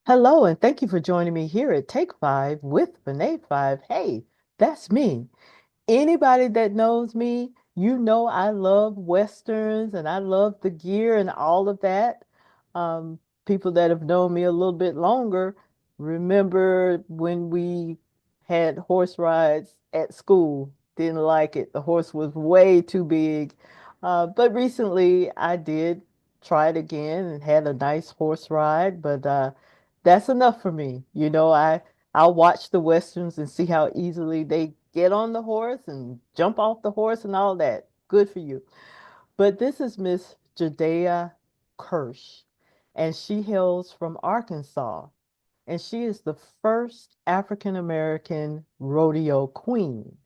Hello, and thank you for joining me here at Take Five with Renee Five. Hey, that's me. Anybody that knows me, you know I love Westerns and I love the gear and all of that. People that have known me a little bit longer remember when we had horse rides at school. Didn't like it. The horse was way too big. But recently I did try it again and had a nice horse ride, but that's enough for me. I'll watch the Westerns and see how easily they get on the horse and jump off the horse and all that. Good for you. But this is Miss Jadea Kirsch, and she hails from Arkansas, and she is the first African American rodeo queen.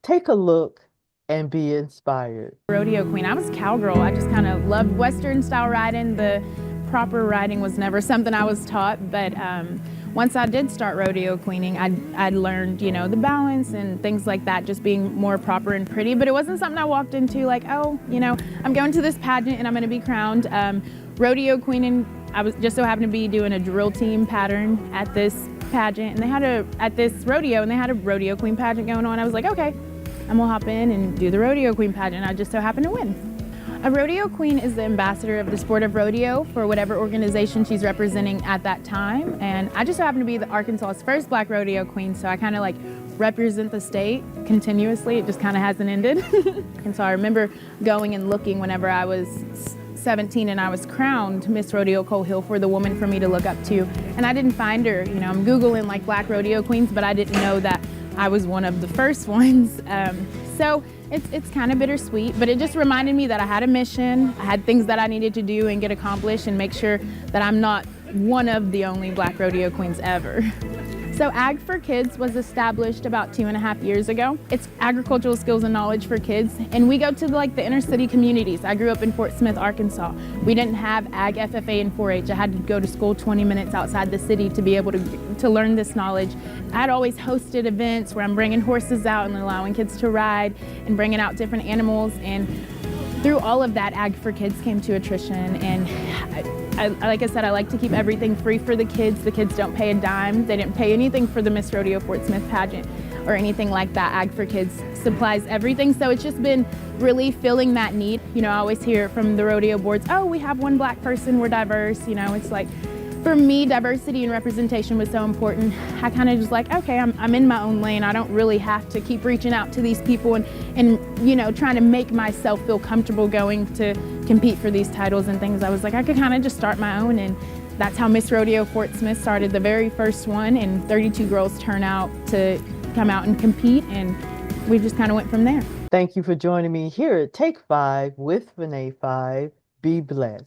Take a look and be inspired. Rodeo queen. I was cowgirl. I just kind of loved Western style riding. The proper riding was never something I was taught, but once I did start rodeo queening, I'd learned, the balance and things like that, just being more proper and pretty. But it wasn't something I walked into like, oh, I'm going to this pageant and I'm going to be crowned. Rodeo queening, I was just so happened to be doing a drill team pattern at this pageant, and at this rodeo, and they had a rodeo queen pageant going on. I was like, okay, I'm gonna hop in and do the rodeo queen pageant. I just so happened to win. A rodeo queen is the ambassador of the sport of rodeo for whatever organization she's representing at that time. And I just so happen to be the Arkansas's first black rodeo queen, so I kind of like represent the state continuously. It just kind of hasn't ended. And so I remember going and looking whenever I was 17 and I was crowned Miss Rodeo Coal Hill for the woman for me to look up to. And I didn't find her. I'm Googling like black rodeo queens, but I didn't know that I was one of the first ones. So it's kind of bittersweet, but it just reminded me that I had a mission, I had things that I needed to do and get accomplished and make sure that I'm not one of the only black rodeo queens ever. So Ag for Kids was established about 2.5 years ago. It's agricultural skills and knowledge for kids, and we go to like the inner city communities. I grew up in Fort Smith, Arkansas. We didn't have Ag FFA and 4-H. I had to go to school 20 minutes outside the city to be able to learn this knowledge. I'd always hosted events where I'm bringing horses out and allowing kids to ride and bringing out different animals, and through all of that, Ag for Kids came to attrition, and like I said, I like to keep everything free for the kids. The kids don't pay a dime. They didn't pay anything for the Miss Rodeo Fort Smith pageant or anything like that. Ag for Kids supplies everything, so it's just been really filling that need. I always hear from the rodeo boards, oh, we have one black person, we're diverse. It's like, for me, diversity and representation was so important. I kind of just like, okay, I'm in my own lane. I don't really have to keep reaching out to these people and trying to make myself feel comfortable going to compete for these titles and things. I was like, I could kind of just start my own, and that's how Miss Rodeo Fort Smith started, the very first one, and 32 girls turn out to come out and compete, and we just kind of went from there. Thank you for joining me here at Take Five with Renee Five. Be blessed.